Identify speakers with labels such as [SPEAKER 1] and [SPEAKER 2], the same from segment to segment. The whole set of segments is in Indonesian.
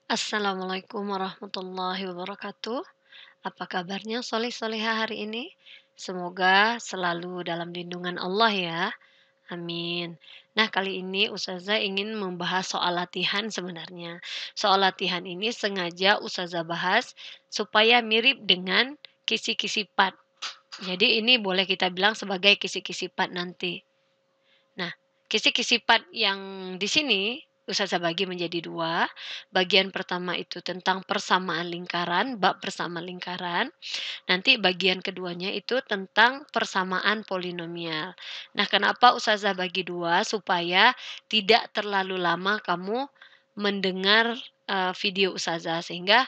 [SPEAKER 1] Assalamualaikum warahmatullahi wabarakatuh. Apa kabarnya soleh-solehah hari ini? Semoga selalu dalam lindungan Allah ya. Amin. Nah, kali ini Ustazah ingin membahas soal latihan sebenarnya. Soal latihan ini sengaja Ustazah bahas supaya mirip dengan kisi-kisi part. Jadi ini boleh kita bilang sebagai kisi-kisi part nanti. Nah, kisi-kisi part yang di sini Ustazah bagi menjadi 2. Bagian pertama itu tentang persamaan lingkaran, bab persamaan lingkaran. Nanti bagian keduanya itu tentang persamaan polinomial. Nah, kenapa Ustazah bagi 2? Supaya tidak terlalu lama kamu mendengar, video Ustazah, sehingga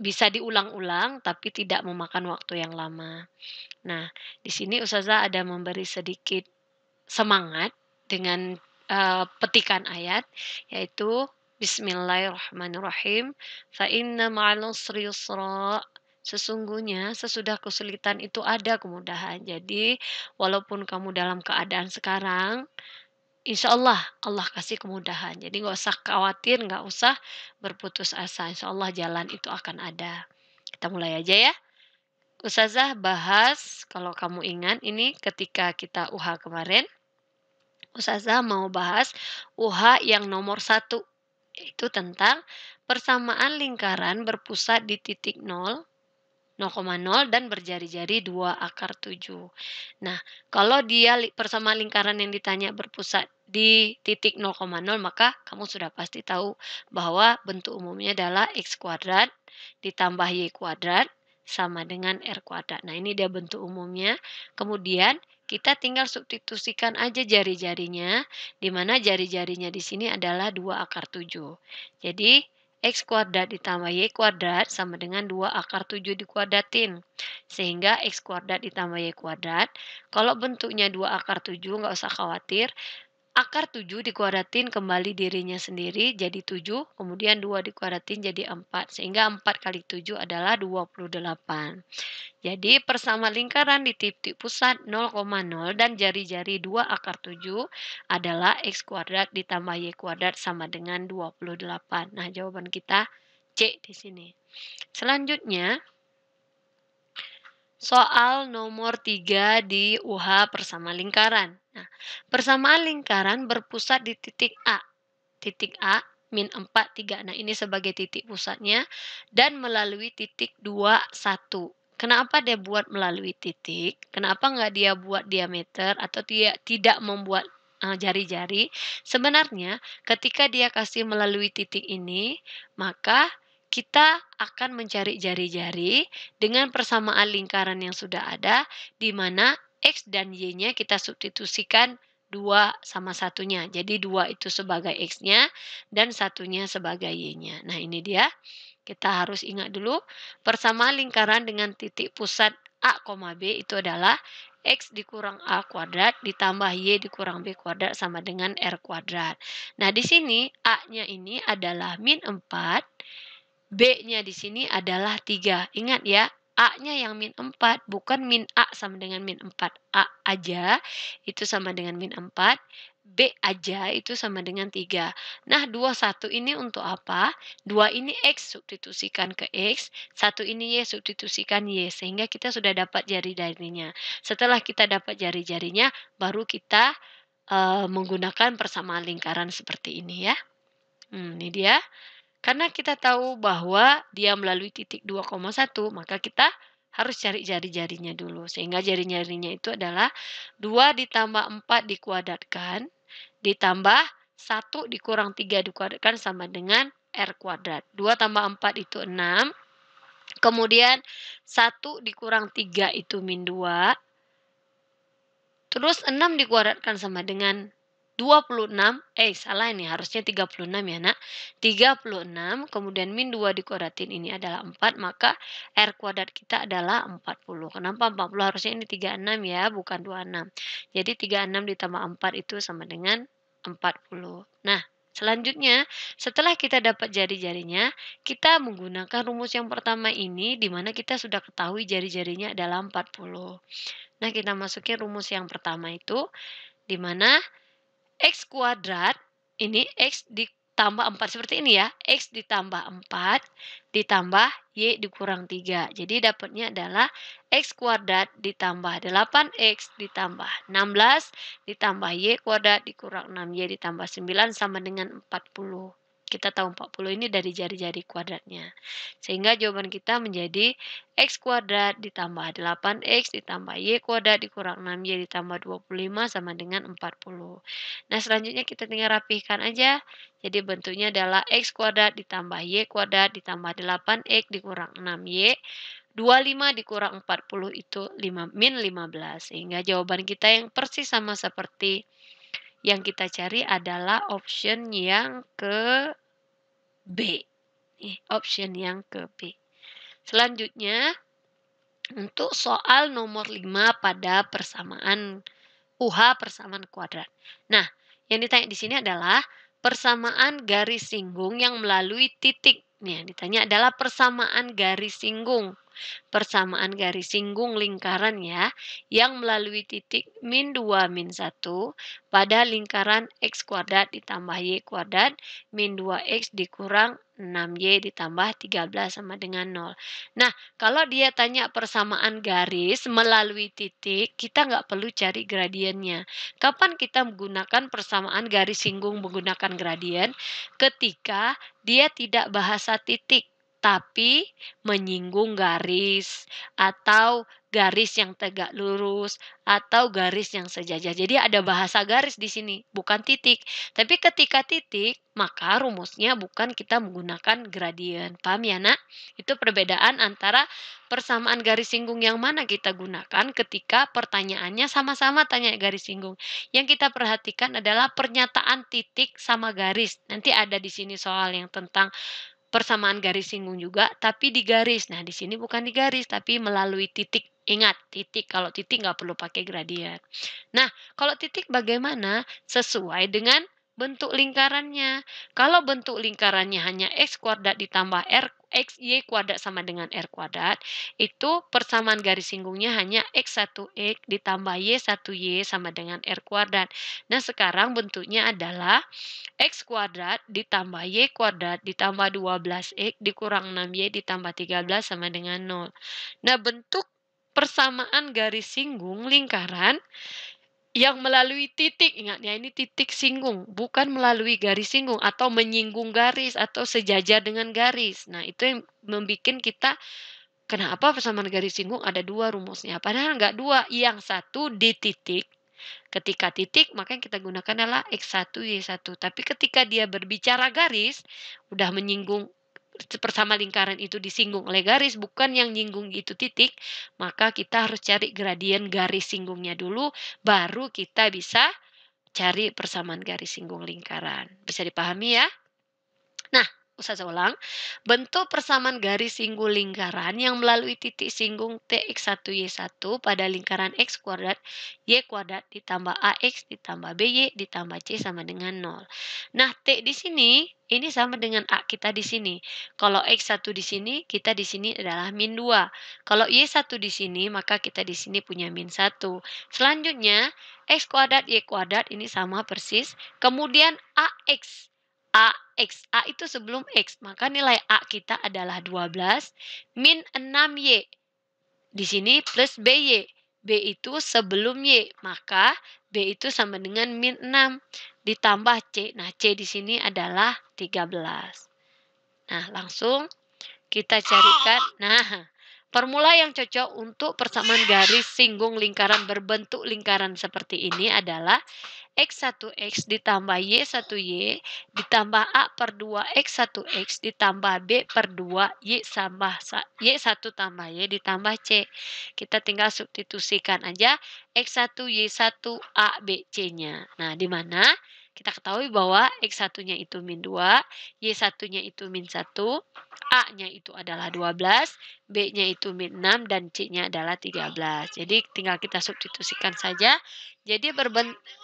[SPEAKER 1] bisa diulang-ulang tapi tidak memakan waktu yang lama. Nah, di sini Ustazah ada memberi sedikit semangat dengan, petikan ayat, yaitu Bismillahirrahmanirrahim, "Fa inna ma'al usri yusra." Sesungguhnya sesudah kesulitan itu ada kemudahan. Jadi, walaupun kamu dalam keadaan sekarang, insya Allah kasih kemudahan. Jadi nggak usah khawatir, nggak usah berputus asa, insya Allah jalan itu akan ada. Kita mulai aja ya. Ustazah bahas, kalau kamu ingat ini ketika kita UH kemarin, Ustazah mau bahas UH yang nomor satu, yaitu tentang persamaan lingkaran berpusat di titik 0, 0,0 dan berjari-jari 2 akar 7. Nah, kalau dia persamaan lingkaran yang ditanya berpusat di titik 0,0, maka kamu sudah pasti tahu bahwa bentuk umumnya adalah X kuadrat ditambah Y kuadrat sama dengan R kuadrat. Nah, ini dia bentuk umumnya. Kemudian kita tinggal substitusikan aja jari-jarinya, di mana jari-jarinya di sini adalah 2 akar 7. Jadi, X kuadrat ditambah Y kuadrat sama dengan 2 akar 7 dikuadratin. Sehingga X kuadrat ditambah Y kuadrat, kalau bentuknya 2 akar 7 nggak usah khawatir, akar 7 dikuadratin kembali dirinya sendiri jadi 7, kemudian 2 dikuadratin jadi 4, sehingga 4 kali 7 adalah 28. Jadi persama lingkaran di titik pusat 0,0 dan jari-jari 2 akar 7 adalah X kuadrat ditambah Y kuadrat sama dengan 28. Nah, jawaban kita C di sini. Selanjutnya, soal nomor 3 di UH persamaan lingkaran. Nah, persamaan lingkaran berpusat di titik A. Titik A, min 4, 3. Nah, ini sebagai titik pusatnya dan melalui titik 2, 1. Kenapa dia buat melalui titik? Kenapa nggak dia buat diameter atau dia tidak membuat jari-jari? Sebenarnya ketika dia kasih melalui titik ini, maka kita akan mencari jari-jari dengan persamaan lingkaran yang sudah ada, di mana X dan Y-nya kita substitusikan 2 sama satunya. Jadi 2 itu sebagai X-nya dan satunya sebagai Y-nya. Nah, ini dia. Kita harus ingat dulu persamaan lingkaran dengan titik pusat A, B itu adalah X dikurang A kuadrat ditambah Y dikurang B kuadrat sama dengan R kuadrat. Nah, di sini A-nya ini adalah min 4, B-nya di sini adalah 3. Ingat ya, A-nya yang min 4, bukan min A sama dengan min 4. A aja itu sama dengan min 4, B aja itu sama dengan 3. Nah, 1 ini untuk apa? 2 ini X substitusikan ke X, 1 ini Y substitusikan Y, sehingga kita sudah dapat jari-jarinya. Setelah kita dapat jari-jarinya, baru kita menggunakan persamaan lingkaran seperti ini ya. Ini dia. Karena kita tahu bahwa dia melalui titik 2,1, maka kita harus cari jari-jarinya dulu. Sehingga jari-jarinya itu adalah 2 ditambah 4 dikuadratkan, ditambah 1 dikurang 3 dikuadratkan sama dengan R kuadrat. 2 tambah 4 itu 6, kemudian 1 dikurang 3 itu min 2, terus 6 dikuadratkan sama dengan 26, salah ini harusnya 36 ya nak. 36, kemudian min 2 dikuadratin ini adalah 4, maka R kuadrat kita adalah 40. Kenapa 40? Harusnya ini 36 ya, bukan 26. Jadi 36 ditambah 4 itu sama dengan 40. Nah, selanjutnya setelah kita dapat jari-jarinya, kita menggunakan rumus yang pertama ini, di mana kita sudah ketahui jari-jarinya adalah 40. Nah, kita masukin rumus yang pertama itu, di mana X kuadrat, ini X tambah 4 seperti ini ya, X ditambah 4 ditambah Y dikurang 3. Jadi dapatnya adalah X kuadrat ditambah 8X ditambah 16 ditambah Y kuadrat dikurang 6Y ditambah 9 sama dengan 40. Kita tahu 40 ini dari jari-jari kuadratnya. Sehingga jawaban kita menjadi X kuadrat ditambah 8X ditambah Y kuadrat dikurang 6Y ditambah 25 sama dengan 40. Nah, selanjutnya kita tinggal rapihkan aja. Jadi bentuknya adalah X kuadrat ditambah Y kuadrat ditambah 8X dikurang 6Y. 25 dikurang 40 itu min 15. Sehingga jawaban kita yang persis sama seperti yang kita cari adalah option yang ke B. Option yang ke B. Selanjutnya, untuk soal nomor 5 pada persamaan UH persamaan kuadrat. Nah, yang ditanya di sini adalah persamaan garis singgung yang melalui titik. Nih, yang ditanya adalah persamaan garis singgung. Persamaan garis singgung lingkaran ya, yang melalui titik min 2 min 1 pada lingkaran X kuadrat ditambah Y kuadrat min 2X dikurang 6Y ditambah 13 sama dengan 0. Nah, kalau dia tanya persamaan garis melalui titik, kita nggak perlu cari gradiennya. Kapan kita menggunakan persamaan garis singgung menggunakan gradien? Ketika dia tidak bahasa titik, tapi menyinggung garis atau garis yang tegak lurus atau garis yang sejajar. Jadi ada bahasa garis di sini, bukan titik. Tapi ketika titik, maka rumusnya bukan kita menggunakan gradien. Paham ya, Nak? Itu perbedaan antara persamaan garis singgung yang mana kita gunakan ketika pertanyaannya sama-sama tanya garis singgung. Yang kita perhatikan adalah pernyataan titik sama garis. Nanti ada di sini soal yang tentang persamaan garis singgung juga, tapi di garis. Nah, di sini bukan di garis, tapi melalui titik. Ingat, titik. Kalau titik nggak perlu pakai gradien. Nah, kalau titik bagaimana? Sesuai dengan bentuk lingkarannya. Kalau bentuk lingkarannya hanya X kuadrat ditambah X, Y kuadrat sama dengan R kuadrat, itu persamaan garis singgungnya hanya X1X ditambah Y1Y sama dengan R kuadrat. Nah, sekarang bentuknya adalah X kuadrat ditambah Y kuadrat ditambah 12X dikurang 6Y ditambah 13 sama dengan 0. Nah, bentuk persamaan garis singgung lingkaran yang melalui titik, ingat ya ini titik singgung, bukan melalui garis singgung atau menyinggung garis atau sejajar dengan garis. Nah, itu yang membuat kita, kenapa persamaan garis singgung ada dua rumusnya? Padahal nggak dua, yang satu di titik. Ketika titik, maka yang kita gunakan adalah X1, Y1. Tapi ketika dia berbicara garis, udah menyinggung bersama lingkaran itu disinggung oleh garis, bukan yang nyinggung itu titik, maka kita harus cari gradien garis singgungnya dulu, baru kita bisa cari persamaan garis singgung lingkaran. Bisa dipahami ya? Nah, Ustazah ulang, bentuk persamaan garis singgung lingkaran yang melalui titik singgung Tx1Y1 pada lingkaran X kuadrat, Y kuadrat ditambah AX ditambah BY ditambah C sama dengan 0. Nah, T di sini, ini sama dengan A kita di sini. Kalau X1 di sini, kita di sini adalah min 2. Kalau Y1 di sini, maka kita di sini punya min 1. Selanjutnya, X kuadrat, Y kuadrat ini sama persis. Kemudian AX. A itu sebelum X, maka nilai A kita adalah 12 min 6Y. Di sini plus BY. B itu sebelum Y, maka B itu sama dengan min 6 ditambah C. Nah, C di sini adalah 13. Nah, langsung kita carikan. Nah, formula yang cocok untuk persamaan garis singgung lingkaran berbentuk lingkaran seperti ini adalah X1X ditambah Y1Y ditambah A per 2 X1X ditambah B per 2 Y1 tambah Y ditambah C. Kita tinggal substitusikan aja X1, Y1, A, B, C-nya. Nah, di mana kita ketahui bahwa X1-nya itu min 2, Y1-nya itu min 1, A-nya itu adalah 12, B-nya itu min 6, dan C-nya adalah 13. Jadi tinggal kita substitusikan saja. Jadi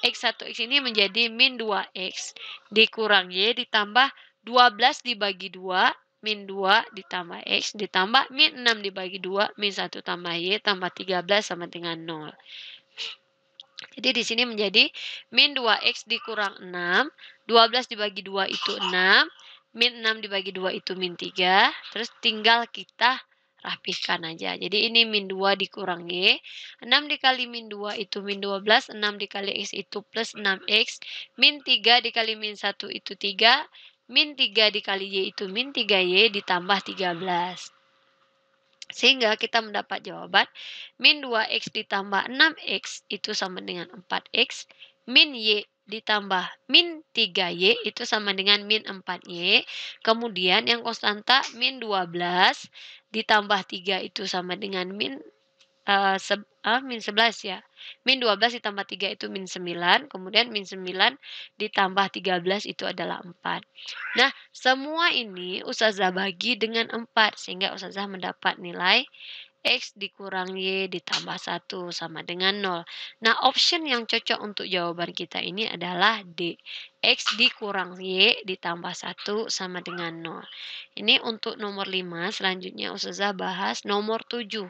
[SPEAKER 1] X1X ini menjadi min 2X dikurang Y ditambah 12 dibagi 2, min 2 ditambah X ditambah min 6 dibagi 2, min 1 tambah Y tambah 13 sama dengan 0. Jadi di sini menjadi min 2x dikurang 6, 12 dibagi 2 itu 6, min 6 dibagi 2 itu min 3, terus tinggal kita rapihkan aja. Jadi ini min 2 dikurang y, 6 dikali min 2 itu min 12, 6 dikali x itu plus 6x, min 3 dikali min 1 itu 3, min 3 dikali y itu min 3y ditambah 13. Sehingga kita mendapat jawaban min 2x ditambah 6x itu sama dengan 4x, min y ditambah min 3y itu sama dengan min 4y, kemudian yang konstanta min 12 ditambah 3 itu sama dengan min 11 ya. Min 12 ditambah 3 itu min 9, kemudian min 9 ditambah 13 itu adalah 4. Nah, semua ini Ustazah bagi dengan 4, sehingga Ustazah mendapat nilai X dikurang Y ditambah 1 sama dengan 0. Nah, option yang cocok untuk jawaban kita ini adalah D. X dikurang Y ditambah 1 sama dengan 0. Ini untuk nomor 5, selanjutnya Ustazah bahas nomor 7.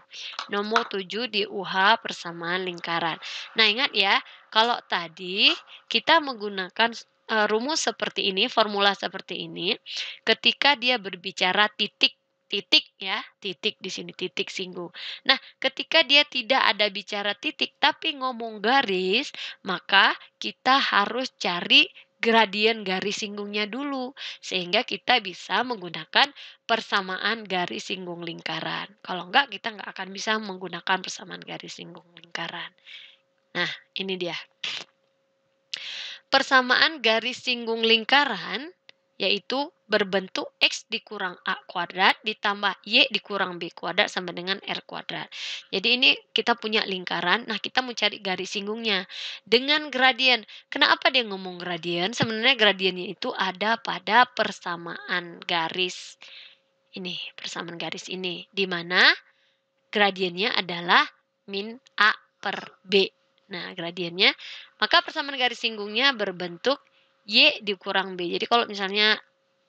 [SPEAKER 1] Nomor 7 di UH persamaan lingkaran. Nah, ingat ya, kalau tadi kita menggunakan rumus seperti ini, formula seperti ini, ketika dia berbicara titik ya, titik di sini, titik singgung. Nah, ketika dia tidak ada bicara titik tapi ngomong garis, maka kita harus cari gradien garis singgungnya dulu sehingga kita bisa menggunakan persamaan garis singgung lingkaran. Kalau enggak, kita enggak akan bisa menggunakan persamaan garis singgung lingkaran. Nah, ini dia. Persamaan garis singgung lingkaran yaitu berbentuk X dikurang A kuadrat ditambah Y dikurang B kuadrat sama dengan R kuadrat. Jadi ini kita punya lingkaran, nah kita mau cari garis singgungnya dengan gradien. Kenapa dia ngomong gradien? Sebenarnya gradiennya itu ada pada persamaan garis ini, persamaan garis ini, di mana gradiennya adalah min A per B. Nah, gradiennya, maka persamaan garis singgungnya berbentuk Y dikurang B. Jadi kalau misalnya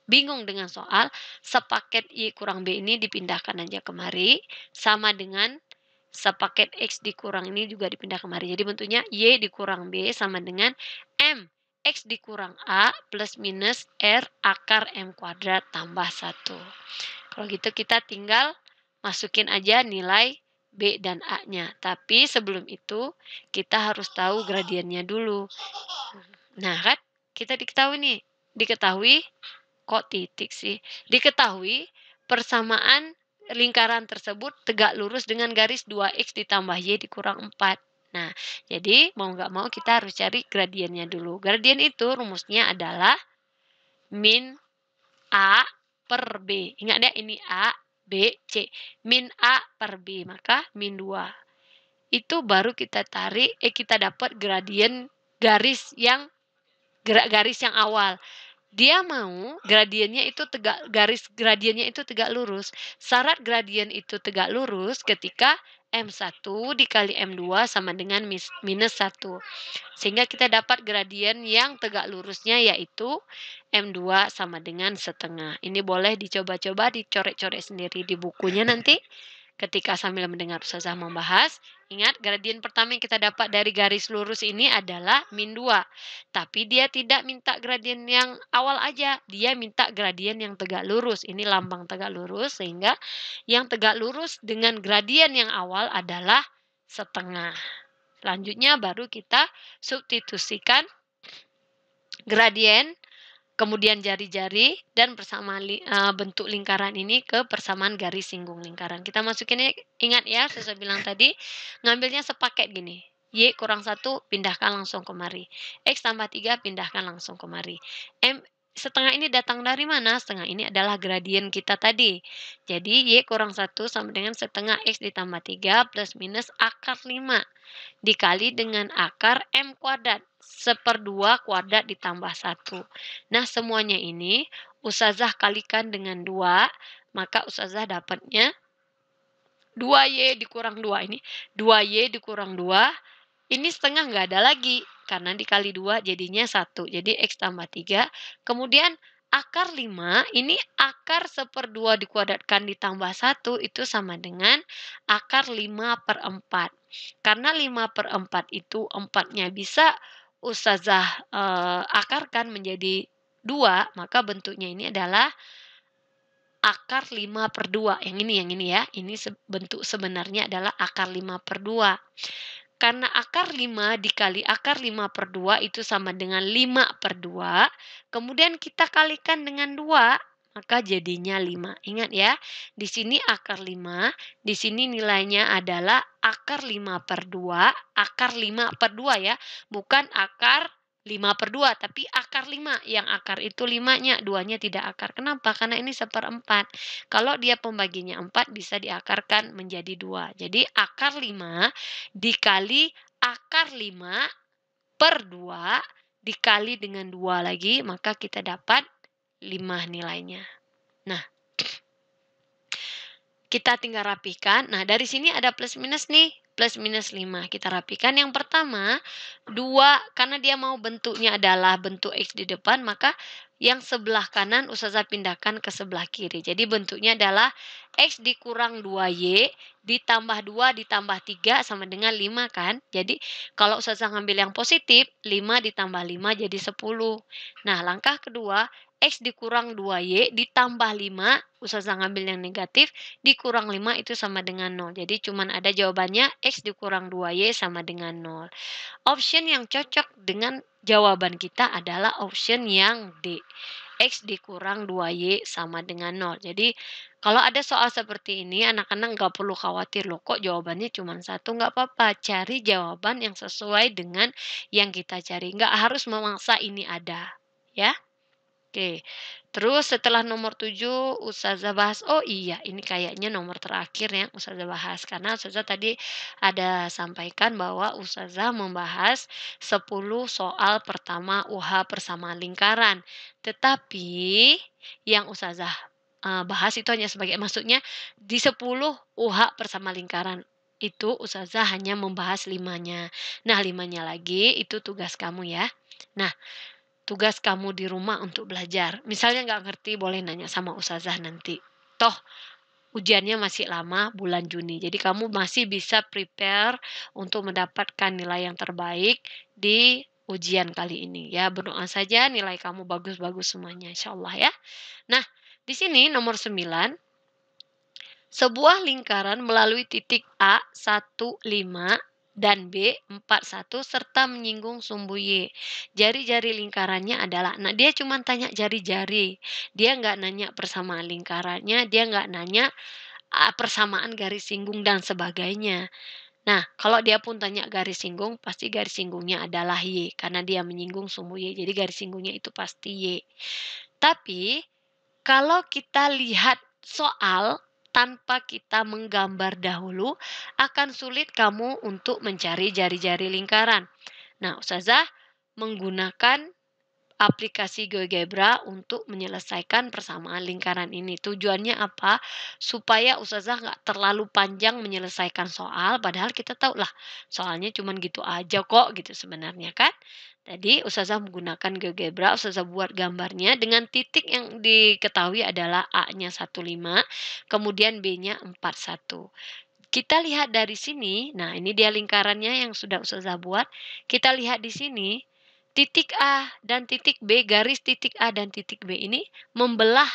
[SPEAKER 1] bingung dengan soal, sepaket Y kurang B ini dipindahkan aja kemari, sama dengan sepaket X dikurang ini juga dipindah kemari. Jadi bentuknya Y dikurang B sama dengan M. X dikurang A plus minus R akar M kuadrat tambah 1. Kalau gitu kita tinggal masukin aja nilai B dan A-nya. Tapi sebelum itu kita harus tahu gradiennya dulu. Nah kan kita diketahui kok titik sih? Diketahui persamaan lingkaran tersebut tegak lurus dengan garis 2x ditambah y dikurang 4. Nah, jadi mau nggak mau kita harus cari gradiennya dulu. Gradien itu rumusnya adalah min A per B. Ingat ya, ini A, B, C. Min A per B, maka min 2. Itu baru kita kita dapat gradien garis yang awal. Dia mau gradiennya itu garis gradiennya itu tegak lurus. Syarat gradien itu tegak lurus ketika M1 dikali M2 sama dengan minus 1. Sehingga kita dapat gradien yang tegak lurusnya yaitu M2 sama dengan setengah. Ini boleh dicoba-coba, dicoret-coret sendiri di bukunya nanti. Ketika sambil mendengar Ustazah membahas, ingat gradien pertama yang kita dapat dari garis lurus ini adalah min 2. Tapi dia tidak minta gradien yang awal aja, dia minta gradien yang tegak lurus. Ini lambang tegak lurus, sehingga yang tegak lurus dengan gradien yang awal adalah setengah. Selanjutnya baru kita substitusikan gradien, kemudian jari-jari, dan persamaan bentuk lingkaran ini ke persamaan garis singgung lingkaran. Kita masukin, ingat ya, saya bilang tadi, ngambilnya sepaket gini. Y kurang 1, pindahkan langsung kemari. X tambah 3, pindahkan langsung kemari. Setengah ini datang dari mana? Setengah ini adalah gradien kita tadi. Jadi, Y kurang 1 sama dengan setengah X ditambah 3 plus minus akar 5. Dikali dengan akar M kuadrat. 1/2 kuadrat ditambah 1. Nah, semuanya ini Ustazah kalikan dengan 2, maka Ustazah dapatnya 2Y dikurang 2 ini. 2Y dikurang 2, ini setengah nggak ada lagi. Karena dikali 2 jadinya 1. Jadi X tambah 3. Kemudian akar 5, ini akar 1/2 dikuadratkan ditambah 1, itu sama dengan akar 5/4. Karena 5/4 itu 4-nya bisa ustazah, akarkan menjadi 2, maka bentuknya ini adalah akar 5/2. Yang ini ya, ini bentuk sebenarnya adalah akar 5/2. Karena akar 5 dikali akar 5/2 itu sama dengan 5/2, kemudian kita kalikan dengan 2, maka jadinya 5. Ingat ya, di sini akar 5, di sini nilainya adalah akar 5/2, akar 5/2 ya, bukan akar 5/2, tapi akar 5. Yang akar itu 5-nya, 2-nya tidak akar. Kenapa? Karena ini 1/4. Kalau dia pembaginya 4 bisa diakarkan menjadi 2. Jadi akar 5 dikali akar 5/2 dikali dengan 2 lagi, maka kita dapat 5 nilainya. Nah, kita tinggal rapikan. Nah, dari sini ada plus minus nih, plus minus 5. Kita rapikan. Yang pertama, 2, karena dia mau bentuknya adalah bentuk X di depan, maka yang sebelah kanan ustazah pindahkan ke sebelah kiri. Jadi bentuknya adalah X dikurang 2Y ditambah 2 ditambah 3 sama dengan 5 kan. Jadi kalau ustazah ngambil yang positif, 5 ditambah 5 jadi 10. Nah, langkah kedua, X dikurang 2Y ditambah 5, ustazah ngambil yang negatif, dikurang 5 itu sama dengan 0. Jadi cuman ada jawabannya X dikurang 2Y sama dengan 0. Option yang cocok dengan jawaban kita adalah option yang D. X dikurang 2Y sama dengan 0. Jadi kalau ada soal seperti ini, anak-anak nggak perlu khawatir loh, kok jawabannya cuma satu, nggak apa-apa. Cari jawaban yang sesuai dengan yang kita cari. Nggak harus memaksa ini ada. Ya. Oke, terus setelah nomor 7 ustazah bahas, oh iya ini kayaknya nomor terakhir yang ustazah bahas. Karena ustazah tadi ada sampaikan bahwa ustazah membahas 10 soal pertama UH persamaan lingkaran. Tetapi yang ustazah bahas itu hanya sebagai, maksudnya di 10 UH persamaan lingkaran. Itu ustazah hanya membahas 5-nya. Nah 5-nya lagi itu tugas kamu ya. Nah, tugas kamu di rumah untuk belajar. Misalnya nggak ngerti, boleh nanya sama ustazah nanti. Toh, ujiannya masih lama, bulan Juni. Jadi kamu masih bisa prepare untuk mendapatkan nilai yang terbaik di ujian kali ini. Ya, berdoa saja nilai kamu bagus-bagus semuanya, insya Allah ya. Nah, di sini nomor 9, sebuah lingkaran melalui titik A 1,5 dan B 4,1 serta menyinggung sumbu Y. Jari-jari lingkarannya adalah, nah dia cuma tanya jari-jari. Dia nggak nanya persamaan lingkarannya, dia nggak nanya persamaan garis singgung dan sebagainya. Nah, kalau dia pun tanya garis singgung, pasti garis singgungnya adalah Y. Karena dia menyinggung sumbu Y, jadi garis singgungnya itu pasti Y. Tapi, kalau kita lihat soal tanpa kita menggambar dahulu, akan sulit kamu untuk mencari jari-jari lingkaran. Nah, ustazah menggunakan aplikasi GeoGebra untuk menyelesaikan persamaan lingkaran ini. Tujuannya apa? Supaya ustazah nggak terlalu panjang menyelesaikan soal, padahal kita tahu lah soalnya cuman gitu aja kok gitu sebenarnya kan. Jadi ustazah menggunakan GeoGebra, ustazah buat gambarnya dengan titik yang diketahui adalah A-nya 1,5, kemudian B-nya 4,1. Kita lihat dari sini, nah ini dia lingkarannya yang sudah ustazah buat. Kita lihat di sini, titik A dan titik B, garis titik A dan titik B ini membelah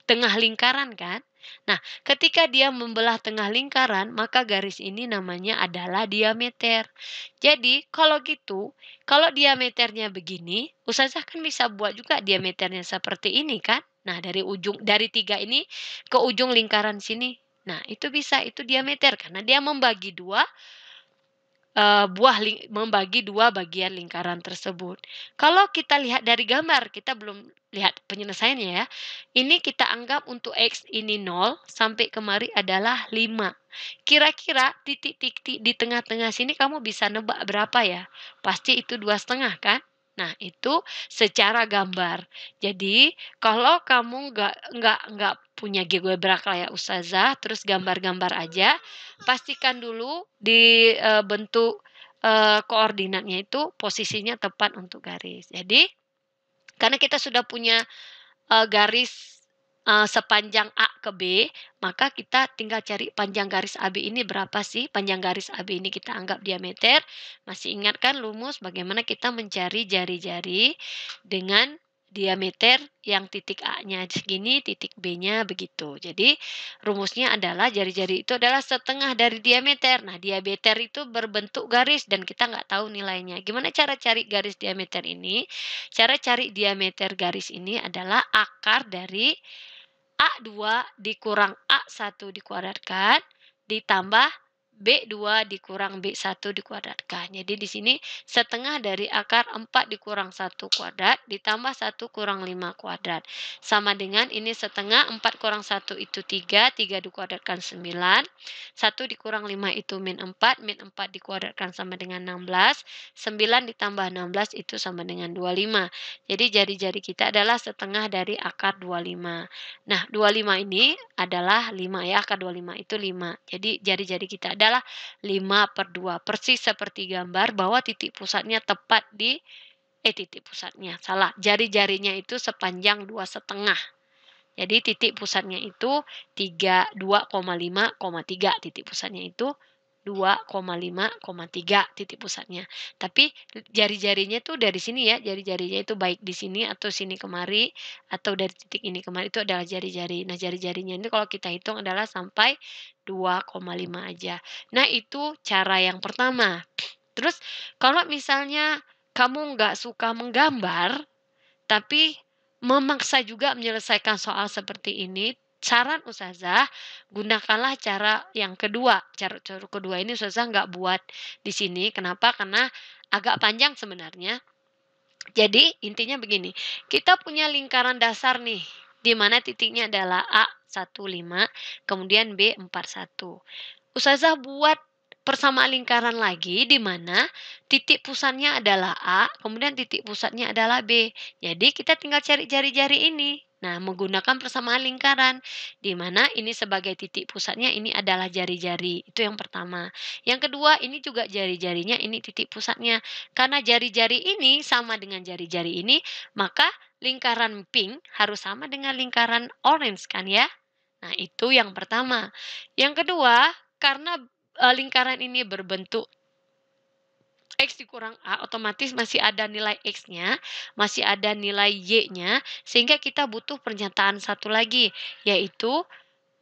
[SPEAKER 1] tengah lingkaran kan? Nah, ketika dia membelah tengah lingkaran, maka garis ini namanya adalah diameter. Jadi, kalau gitu, kalau diameternya begini, ustazah kan bisa buat juga diameternya seperti ini kan? Nah, dari 3 ini ke ujung lingkaran sini. Nah, itu bisa, itu diameter karena dia membagi dua membagi 2 bagian lingkaran tersebut. Kalau kita lihat dari gambar, kita belum lihat penyelesaiannya ya. Ini kita anggap untuk X ini 0 sampai kemari adalah 5. Kira-kira titik-titik di tengah-tengah sini kamu bisa nebak berapa ya? Pasti itu 2,5 kan? Nah, itu secara gambar. Jadi, kalau kamu nggak punya GeoGebra kayak ustazah, terus gambar-gambar aja, pastikan dulu di, bentuk, koordinatnya itu posisinya tepat untuk garis. Jadi, karena kita sudah punya, garis sepanjang A ke B, maka kita tinggal cari panjang garis AB ini berapa sih? Panjang garis AB ini kita anggap diameter. Masih ingat kan rumus bagaimana kita mencari jari-jari dengan diameter yang titik A-nya segini, titik B-nya begitu. Jadi rumusnya adalah jari-jari itu adalah setengah dari diameter. Nah, diameter itu berbentuk garis dan kita nggak tahu nilainya. Gimana cara cari garis diameter ini? Cara cari diameter garis ini adalah akar dari A2 dikurang A1 dikuadratkan, ditambah B2 dikurang B1 dikuadratkan. Jadi di sini setengah dari akar 4 dikurang 1 kuadrat, ditambah 1 kurang 5 kuadrat. Sama dengan ini setengah, 4 kurang 1 itu 3, 3 dikuadratkan 9, 1 dikurang 5 itu min 4 dikuadratkan sama dengan 16, 9 ditambah 16 itu sama dengan 25. Jadi jari-jari kita adalah setengah dari akar 25. Nah, 25 ini adalah 5 ya, akar 25 itu 5. Jadi jari-jari kita adalah 5/2, persis seperti gambar bahwa titik pusatnya tepat di titik pusatnya, salah, jari-jarinya itu sepanjang 2,5. Jadi titik pusatnya itu 2,5,3, titik pusatnya itu 2,5,3 titik pusatnya. Tapi jari-jarinya tuh dari sini ya, jari-jarinya itu baik di sini atau sini kemari, atau dari titik ini kemari itu adalah jari-jari. Nah, jari-jarinya ini kalau kita hitung adalah sampai 2,5 aja. Nah, itu cara yang pertama. Terus kalau misalnya kamu nggak suka menggambar, tapi memaksa juga menyelesaikan soal seperti ini, saran ustazah, gunakanlah cara yang kedua. Cara kedua ini ustazah nggak buat di sini, kenapa? Karena agak panjang sebenarnya. Jadi intinya begini, kita punya lingkaran dasar nih, di mana titiknya adalah A15, kemudian B41. Ustazah buat persamaan lingkaran lagi di mana titik pusatnya adalah A, kemudian titik pusatnya adalah B. Jadi kita tinggal cari jari-jari ini. Nah, menggunakan persamaan lingkaran, di mana ini sebagai titik pusatnya, ini adalah jari-jari. Itu yang pertama. Yang kedua, ini juga jari-jarinya, ini titik pusatnya. Karena jari-jari ini sama dengan jari-jari ini, maka lingkaran pink harus sama dengan lingkaran orange kan ya? Nah, itu yang pertama. Yang kedua, karena lingkaran ini berbentuk X dikurang A, otomatis masih ada nilai X-nya, masih ada nilai Y-nya, sehingga kita butuh pernyataan satu lagi, yaitu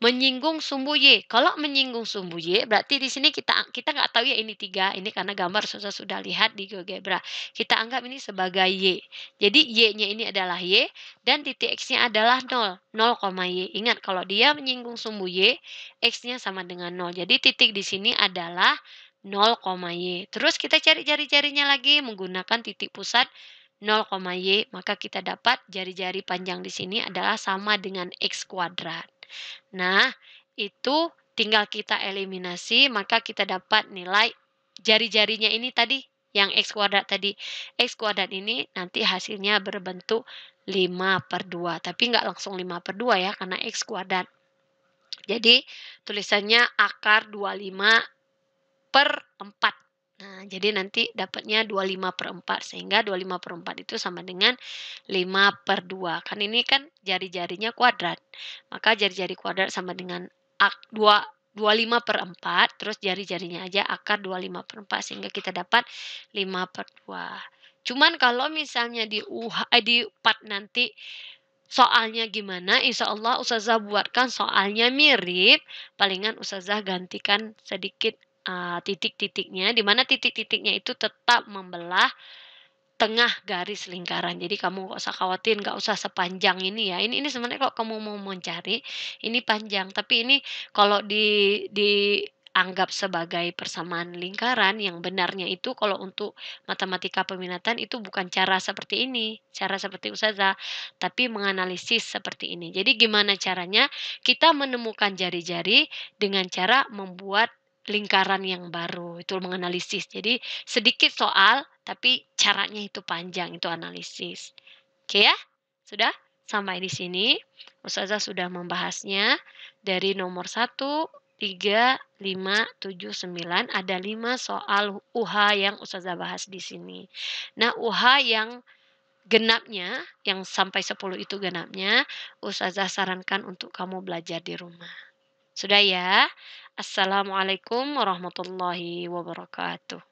[SPEAKER 1] menyinggung sumbu Y. Kalau menyinggung sumbu Y, berarti di sini kita nggak tahu ya ini 3, ini karena gambar sudah lihat di GeoGebra. Kita anggap ini sebagai Y. Jadi Y-nya ini adalah Y, dan titik X-nya adalah 0, 0, Y. Ingat, kalau dia menyinggung sumbu Y, X-nya sama dengan 0. Jadi titik di sini adalah 0, Y. Terus kita cari jari-jarinya lagi menggunakan titik pusat 0, Y, maka kita dapat jari-jari panjang di sini adalah sama dengan X kuadrat. Nah, itu tinggal kita eliminasi, maka kita dapat nilai jari-jarinya ini tadi, yang X kuadrat tadi. X kuadrat ini nanti hasilnya berbentuk 5/2, tapi nggak langsung 5/2 ya, karena X kuadrat. Jadi, tulisannya akar 25/4. Nah, jadi nanti dapatnya 25/4, sehingga 25/4 itu sama dengan 5/2. Kan ini kan jari-jarinya kuadrat, maka jari-jari kuadrat sama dengan 25/4, terus jari-jarinya aja akar 25/4, sehingga kita dapat 5/2. Cuman kalau misalnya di part nanti soalnya gimana, insya Allah ustazah buatkan soalnya mirip, palingan ustazah gantikan sedikit titik-titiknya, di mana titik-titiknya itu tetap membelah tengah garis lingkaran. Jadi kamu nggak usah khawatir, nggak usah sepanjang ini ya. Ini sebenarnya kalau kamu mau mencari, ini panjang. Tapi ini kalau dianggap sebagai persamaan lingkaran, yang benarnya itu kalau untuk matematika peminatan itu bukan cara seperti ini, cara seperti ustazah, tapi menganalisis seperti ini. Jadi gimana caranya kita menemukan jari-jari dengan cara membuat lingkaran yang baru, itu menganalisis. Jadi sedikit soal, tapi caranya itu panjang, itu analisis. Oke ya? Sudah? Sampai di sini. Ustazah sudah membahasnya dari nomor 1, 3, 5, 7, 9. Ada 5 soal UH yang Ustazah bahas di sini. Nah, UH yang genapnya, yang sampai 10 itu genapnya, ustazah sarankan untuk kamu belajar di rumah. Sudah ya? Assalamualaikum warahmatullahi wabarakatuh.